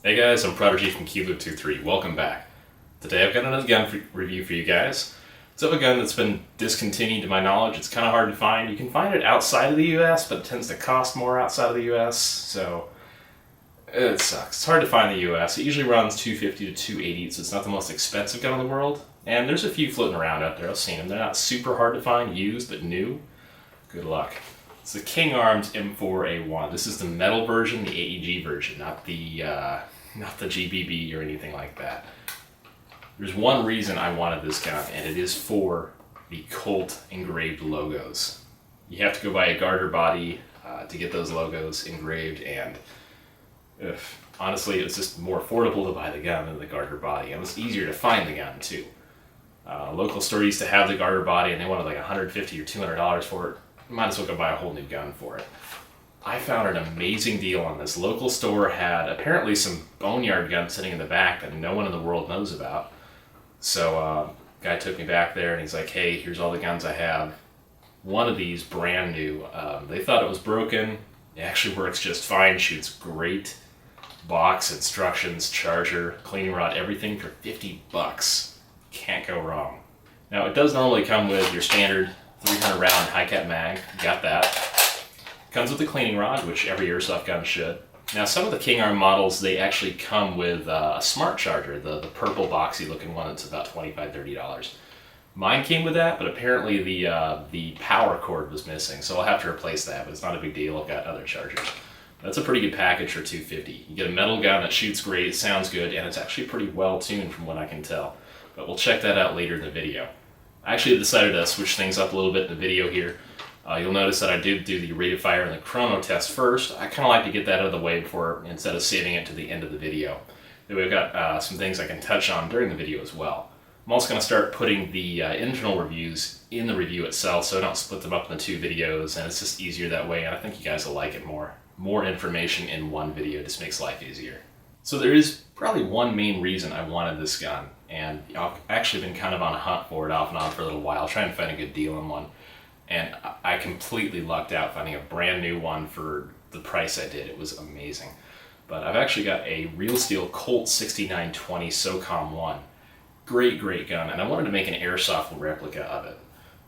Hey guys, I'm Prodigy from Kilo23. Welcome back. Today I've got another gun review for you guys. It's of a gun that's been discontinued to my knowledge. It's kind of hard to find. You can find it outside of the US, but it tends to cost more outside of the US, so it sucks. It's hard to find in the US. It usually runs $250 to $280, so it's not the most expensive gun in the world. And there's a few floating around out there. I've seen them. They're not super hard to find, used, but new. Good luck. It's the King Arms M4A1. This is the metal version, the AEG version, not the GBB or anything like that. There's one reason I wanted this gun, and it is for the Colt engraved logos. You have to go buy a garter body to get those logos engraved, and honestly, it was just more affordable to buy the gun than the garter body. And it was easier to find the gun too. Local store used to have the garter body, and they wanted like $150 or $200 for it. Might as well go buy a whole new gun for it. I found an amazing deal on this. Local store had apparently some boneyard guns sitting in the back that no one in the world knows about. So guy took me back there and he's like, hey, here's all the guns I have. One of these, brand new. They thought it was broken. It actually works just fine, shoots great. Box, instructions, charger, cleaning rod, everything for $50. Can't go wrong. Now it does normally come with your standard 300 round high cap mag. Got that. Comes with a cleaning rod, which every airsoft gun should. Now some of the King Arm models, they actually come with a smart charger, the purple boxy looking one that's about $25, $30. Mine came with that, but apparently the power cord was missing, so I'll have to replace that, but it's not a big deal. I've got other chargers. That's a pretty good package for $250. You get a metal gun that shoots great, it sounds good, and it's actually pretty well tuned from what I can tell. But we'll check that out later in the video. I actually decided to switch things up a little bit in the video here. You'll notice that I did do the rate of fire and the chrono test first. I kind of like to get that out of the way before, instead of saving it to the end of the video. Then we've got some things I can touch on during the video as well. I'm also going to start putting the internal reviews in the review itself, so I don't split them up into two videos, and it's just easier that way, and I think you guys will like it more. More information in one video just makes life easier. So there is probably one main reason I wanted this gun, and I've actually been kind of on a hunt for it off and on for a little while, trying to find a good deal on one. And I completely lucked out finding a brand new one for the price I did. It was amazing. But I've actually got a Real Steel Colt 6920 SOCOM 1. Great, great gun, and I wanted to make an airsoft replica of it.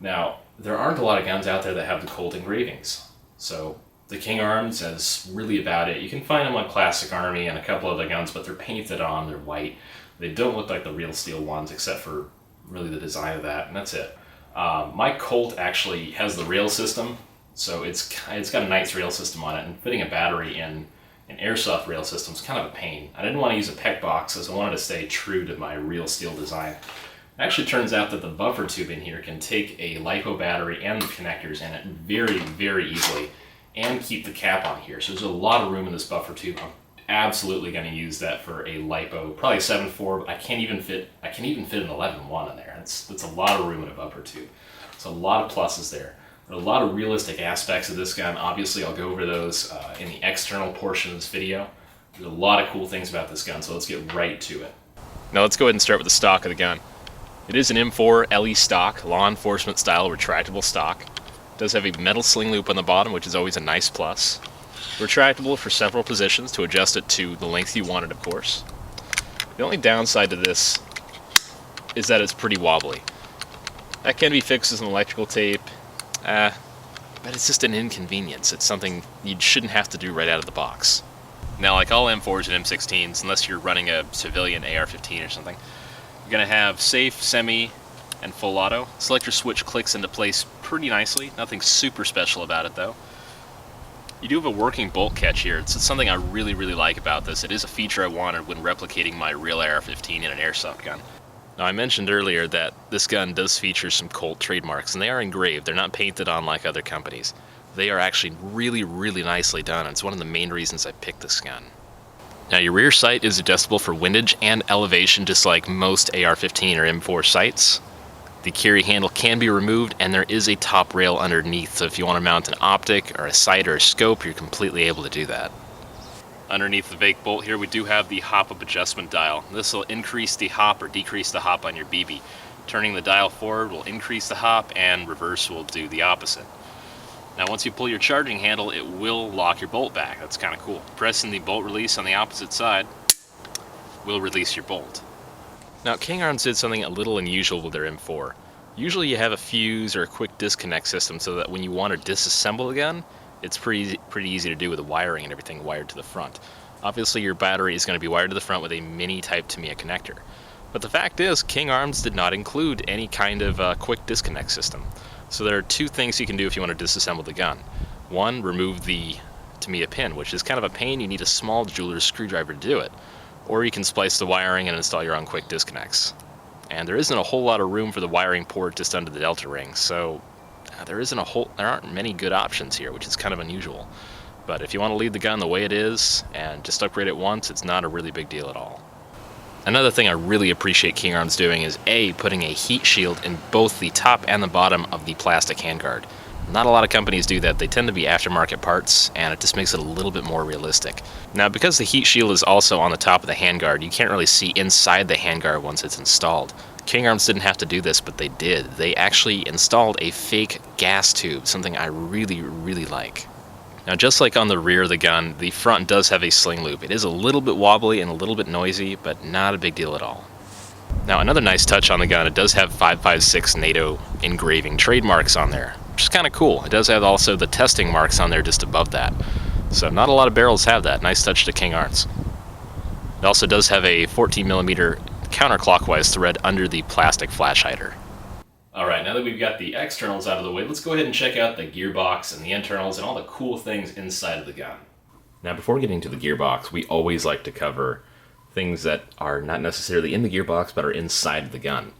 Now, there aren't a lot of guns out there that have the Colt engravings. So the King Arms is really about it. You can find them on Classic Army and a couple other guns, but they're painted on, they're white. They don't look like the Real Steel ones, except for really the design of that, and that's it. My Colt actually has the rail system, so it's got a nice rail system on it, and fitting a battery in an airsoft rail system is kind of a pain. I didn't want to use a PEC box, as I wanted to stay true to my Real Steel design. It actually turns out that the buffer tube in here can take a LiPo battery and the connectors in it very, very easily, and keep the cap on here. So there's a lot of room in this buffer tube. I'm absolutely going to use that for a LiPo, probably a 7.4, but I can even fit an 11.1 in there. That's a lot of room in a buffer tube. So a lot of pluses there. There are a lot of realistic aspects of this gun. Obviously, I'll go over those in the external portion of this video. There's a lot of cool things about this gun, so let's get right to it. Now let's go ahead and start with the stock of the gun. It is an M4 LE stock, law enforcement style retractable stock. It does have a metal sling loop on the bottom, which is always a nice plus. Retractable for several positions to adjust it to the length you want it, of course. The only downside to this is that it's pretty wobbly. That can be fixed with some electrical tape, but it's just an inconvenience. It's something you shouldn't have to do right out of the box. Now, like all M4s and M16s, unless you're running a civilian AR-15 or something, you're going to have safe, semi, and full auto. Selector switch clicks into place pretty nicely. Nothing super special about it, though. You do have a working bolt catch here. It's something I really, really like about this. It is a feature I wanted when replicating my real AR-15 in an airsoft gun. Now, I mentioned earlier that this gun does feature some Colt trademarks, and they are engraved. They're not painted on like other companies. They are actually really, really nicely done, and it's one of the main reasons I picked this gun. Now, your rear sight is adjustable for windage and elevation, just like most AR-15 or M4 sights. The carry handle can be removed, and there is a top rail underneath, so if you want to mount an optic or a sight or a scope, you're completely able to do that. Underneath the Vake bolt here, we do have the hop-up adjustment dial. This will increase the hop or decrease the hop on your BB. Turning the dial forward will increase the hop, and reverse will do the opposite. Now once you pull your charging handle, it will lock your bolt back. That's kind of cool. Pressing the bolt release on the opposite side, will release your bolt. Now, King Arms did something a little unusual with their M4. Usually you have a fuse or a quick disconnect system so that when you want to disassemble the gun, it's pretty easy to do with the wiring and everything wired to the front. Obviously your battery is going to be wired to the front with a mini Type Tamiya connector. But the fact is, King Arms did not include any kind of quick disconnect system. So there are two things you can do if you want to disassemble the gun. One, remove the Tamiya pin, which is kind of a pain. You need a small jeweler's screwdriver to do it. Or you can splice the wiring and install your own quick disconnects. And there isn't a whole lot of room for the wiring port just under the Delta ring, so there aren't many good options here, which is kind of unusual. But if you want to leave the gun the way it is and just upgrade it once, it's not a really big deal at all. Another thing I really appreciate King Arms doing is putting a heat shield in both the top and the bottom of the plastic handguard. Not a lot of companies do that. They tend to be aftermarket parts, and it just makes it a little bit more realistic. Now, because the heat shield is also on the top of the handguard, you can't really see inside the handguard once it's installed. King Arms didn't have to do this, but they did. They actually installed a fake gas tube, something I really like. Now, just like on the rear of the gun, the front does have a sling loop. It is a little bit wobbly and a little bit noisy, but not a big deal at all. Now, another nice touch on the gun, it does have 5.56 NATO engraving trademarks on there, which is kind of cool. It does have also the testing marks on there just above that. So not a lot of barrels have that. Nice touch to King Arms. It also does have a 14mm counterclockwise thread under the plastic flash hider. Alright, now that we've got the externals out of the way, let's go ahead and check out the gearbox and the internals and all the cool things inside of the gun. Now, before getting to the gearbox, we always like to cover things that are not necessarily in the gearbox but are inside of the gun.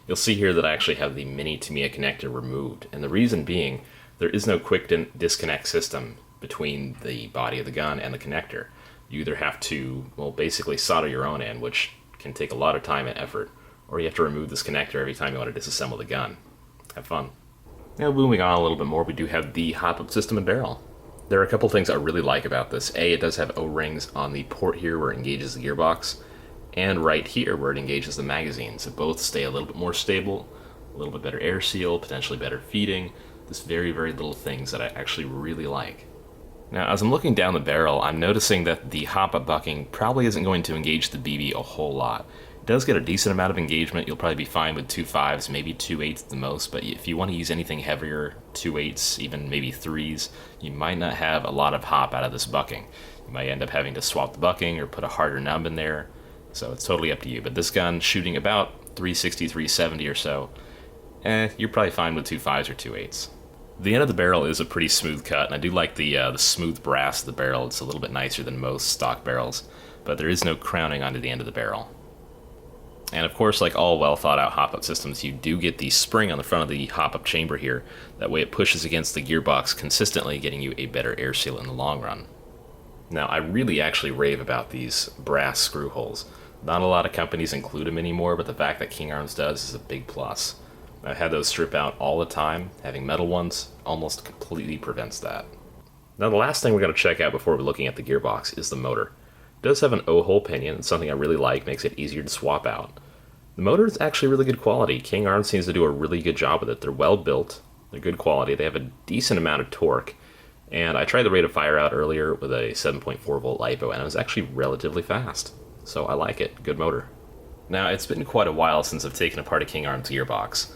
You'll see here that I actually have the mini Tamiya connector removed, and the reason being, there is no quick disconnect system between the body of the gun and the connector. You either have to, basically solder your own end, which can take a lot of time and effort, or you have to remove this connector every time you want to disassemble the gun. Have fun. Now, moving on a little bit more, we do have the hop-up system and barrel. There are a couple things I really like about this. It does have O-rings on the port here where it engages the gearbox, and right here where it engages the magazine, so both stay a little bit more stable, a little bit better air seal, potentially better feeding, just very little things that I actually really like. Now, as I'm looking down the barrel, I'm noticing that the hop-up bucking probably isn't going to engage the BB a whole lot. It does get a decent amount of engagement. You'll probably be fine with 2.5s, maybe 2.8s at the most, but if you want to use anything heavier, 2.8s, even maybe 3s, you might not have a lot of hop out of this bucking. You might end up having to swap the bucking or put a harder nub in there, so it's totally up to you. But this gun, shooting about 360, 370 or so, you're probably fine with 2.5s or 2.8s. The end of the barrel is a pretty smooth cut, and I do like the smooth brass of the barrel. It's a little bit nicer than most stock barrels, but there is no crowning onto the end of the barrel. And of course, like all well thought out hop-up systems, you do get the spring on the front of the hop-up chamber here. That way it pushes against the gearbox consistently, getting you a better air seal in the long run. Now, I really actually rave about these brass screw holes. Not a lot of companies include them anymore, but the fact that King Arms does is a big plus. I've had those strip out all the time. Having metal ones almost completely prevents that. Now, the last thing we're going to check out before we're looking at the gearbox is the motor. It does have an O-hole pinion. It's something I really like, makes it easier to swap out. The motor is actually really good quality. King Arms seems to do a really good job with it. They're well built, they're good quality, they have a decent amount of torque, and I tried the rate of fire out earlier with a 7.4 volt LiPo, and it was actually relatively fast. So I like it. Good motor. Now, it's been quite a while since I've taken apart a King Arms gearbox.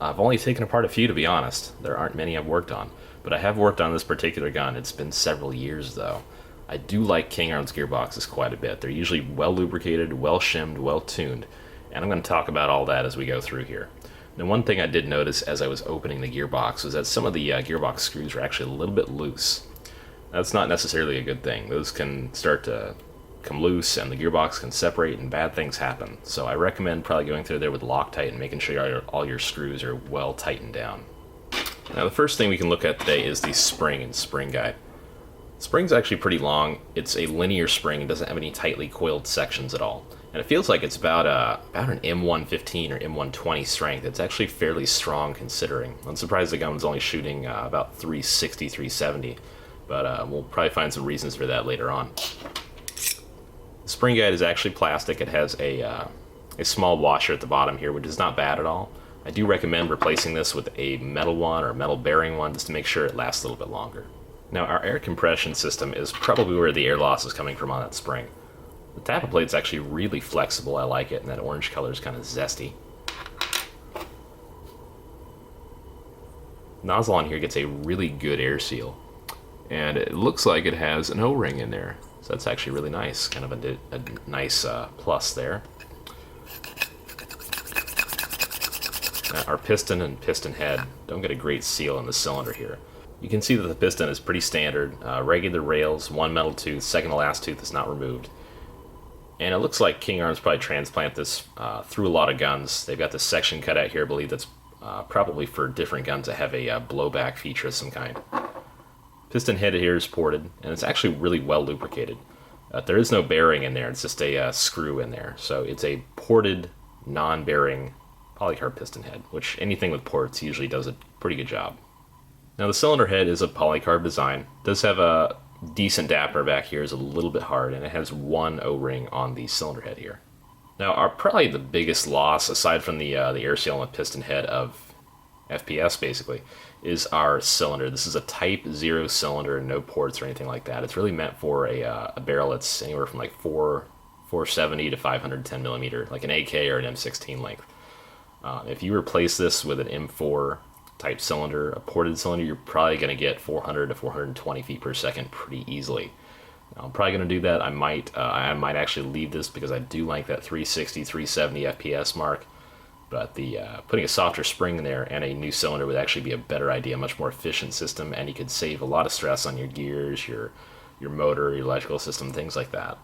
I've only taken apart a few, to be honest. There aren't many I've worked on, but I have worked on this particular gun. It's been several years, though. I do like King Arms gearboxes quite a bit. They're usually well lubricated, well shimmed, well tuned, and I'm going to talk about all that as we go through here. Now, one thing I did notice as I was opening the gearbox was that some of the gearbox screws were actually a little bit loose. That's not necessarily a good thing. Those can start to come loose and the gearbox can separate and bad things happen. So I recommend probably going through there with Loctite and making sure all your screws are well tightened down. Now, the first thing we can look at today is the spring and spring guide. The spring's actually pretty long. It's a linear spring. It doesn't have any tightly coiled sections at all. And it feels like it's about an M115 or M120 strength. It's actually fairly strong considering. I'm surprised the gun was only shooting about 360, 370, but we'll probably find some reasons for that later on. The spring guide is actually plastic. It has a small washer at the bottom here, which is not bad at all. I do recommend replacing this with a metal one or a metal bearing one just to make sure it lasts a little bit longer. Now, our air compression system is probably where the air loss is coming from on that spring. The tappet plate's actually really flexible. I like it, and that orange color is kind of zesty. Nozzle on here gets a really good air seal, and it looks like it has an O-ring in there, so that's actually really nice. Kind of a nice plus there. Now, our piston and piston head don't get a great seal in the cylinder here. You can see that the piston is pretty standard, regular rails, one metal tooth, second to last tooth is not removed. And it looks like King Arms probably transplant this through a lot of guns. They've got this section cut out here, I believe that's probably for different guns that have a blowback feature of some kind. Piston head here is ported, and it's actually really well lubricated. There is no bearing in there, it's just a screw in there. So it's a ported, non-bearing polycarb piston head, which anything with ports usually does a pretty good job. Now the cylinder head is a polycarb design. It does have a decent dapper back here, is a little bit hard, and it has one O-ring on the cylinder head here. Now, probably the biggest loss, aside from the air seal and the piston head of FPS, basically, is our cylinder. This is a Type 0 cylinder, no ports or anything like that. It's really meant for a barrel that's anywhere from like 470 to 510 millimeter, like an AK or an M16 length. If you replace this with an M4 type cylinder, a ported cylinder, you're probably going to get 400 to 420 feet per second pretty easily. Now, I'm probably going to do that. I might actually leave this because I do like that 360, 370 FPS mark. But the putting a softer spring in there and a new cylinder would actually be a better idea, a much more efficient system, and you could save a lot of stress on your gears, your motor, your electrical system, things like that.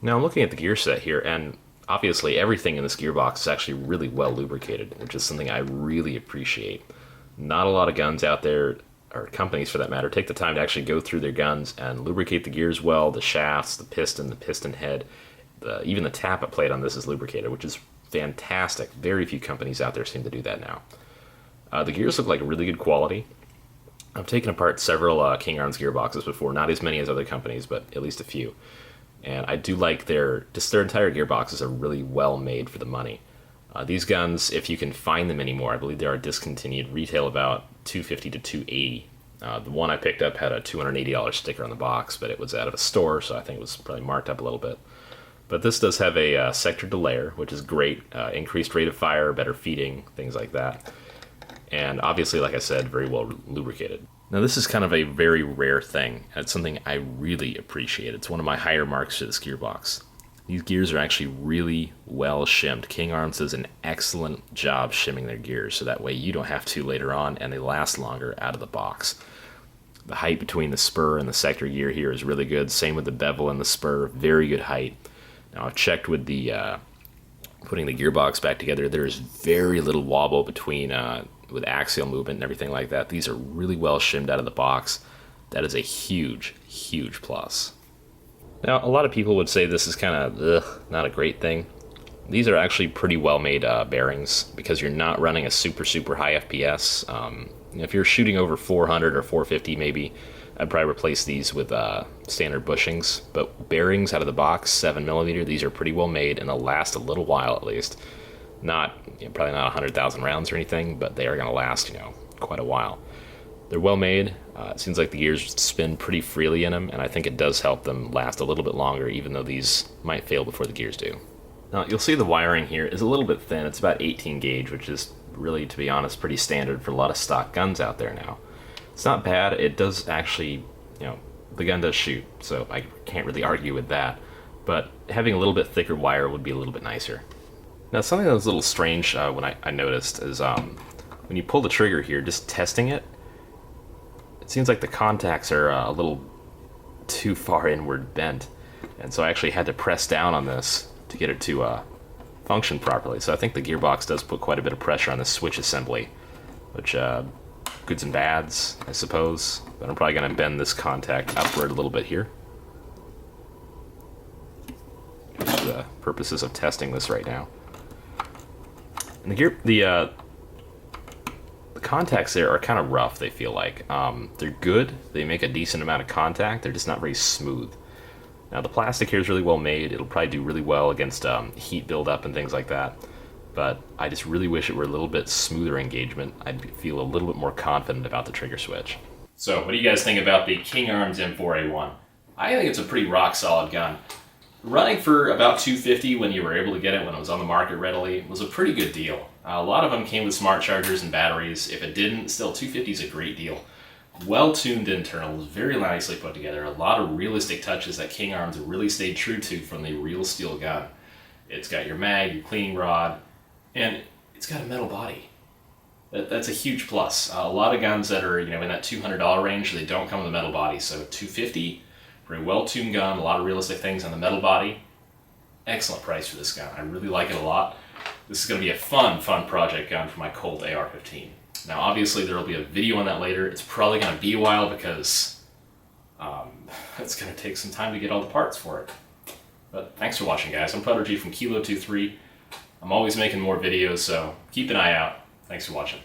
Now I'm looking at the gear set here, and obviously everything in this gearbox is actually really well lubricated, which is something I really appreciate. Not a lot of guns out there, or companies for that matter, take the time to actually go through their guns and lubricate the gears well, the shafts, the piston head, even the tappet plate on this is lubricated, which is fantastic. Very few companies out there seem to do that now. The gears look like really good quality. I've taken apart several King Arms gearboxes before, not as many as other companies, but at least a few. And I do like their entire gearboxes are really well made for the money. These guns, if you can find them anymore, I believe they are discontinued, retail about $250 to $280. The one I picked up had a $280 sticker on the box, but it was out of a store, so I think it was probably marked up a little bit. But this does have a sector delayer, which is great. Increased rate of fire, better feeding, things like that. And obviously, like I said, very well lubricated. Now this is kind of a very rare thing. It's something I really appreciate. It's one of my higher marks for this gearbox. These gears are actually really well shimmed. King Arms does an excellent job shimming their gears, so that way you don't have to later on, and they last longer out of the box. The height between the spur and the sector gear here is really good. Same with the bevel and the spur, very good height. Now I've checked with the putting the gearbox back together. There's very little wobble between with axial movement and everything like that. These are really well shimmed out of the box. That is a huge, huge plus. Now, a lot of people would say this is kind of not a great thing. These are actually pretty well made bearings because you're not running a super high FPS. If you're shooting over 400 or 450 maybe, I'd probably replace these with standard bushings. But bearings out of the box, 7mm, these are pretty well made and they'll last a little while at least. Probably not 100,000 rounds or anything, but they are going to last, quite a while. They're well made. It seems like the gears spin pretty freely in them, and I think it does help them last a little bit longer, even though these might fail before the gears do. Now, you'll see the wiring here is a little bit thin. It's about 18 gauge, which is really, to be honest, pretty standard for a lot of stock guns out there now. It's not bad. It does actually, the gun does shoot, so I can't really argue with that. But having a little bit thicker wire would be a little bit nicer. Now, something that was a little strange when I noticed is when you pull the trigger here, just testing it, it seems like the contacts are a little too far inward bent. And so I actually had to press down on this to get it to function properly. So I think the gearbox does put quite a bit of pressure on the switch assembly, which goods and bads, I suppose. But I'm probably going to bend this contact upward a little bit here for the purposes of testing this right now. And the contacts there are kind of rough, they feel like. They're good, they make a decent amount of contact, they're just not very smooth. Now the plastic here is really well made, it'll probably do really well against heat buildup and things like that, but I just really wish it were a little bit smoother engagement. I'd feel a little bit more confident about the trigger switch. So what do you guys think about the King Arms M4A1? I think it's a pretty rock solid gun. running for about $250 when you were able to get it when it was on the market readily was a pretty good deal. A lot of them came with smart chargers and batteries. If it didn't, still $250 is a great deal. Well-tuned internals, very nicely put together. A lot of realistic touches that King Arms really stayed true to from the real steel gun. It's got your mag, your cleaning rod, and it's got a metal body. That's a huge plus. A lot of guns that are in that $200 range, they don't come with a metal body. So $250 for a well-tuned gun, a lot of realistic things on the metal body. Excellent price for this gun. I really like it a lot. This is going to be a fun project gun for my Colt AR-15. Now, obviously, there will be a video on that later. It's probably going to be a while because it's going to take some time to get all the parts for it. But thanks for watching, guys. I'm Prodigy from Kilo 23. I'm always making more videos, so keep an eye out. Thanks for watching.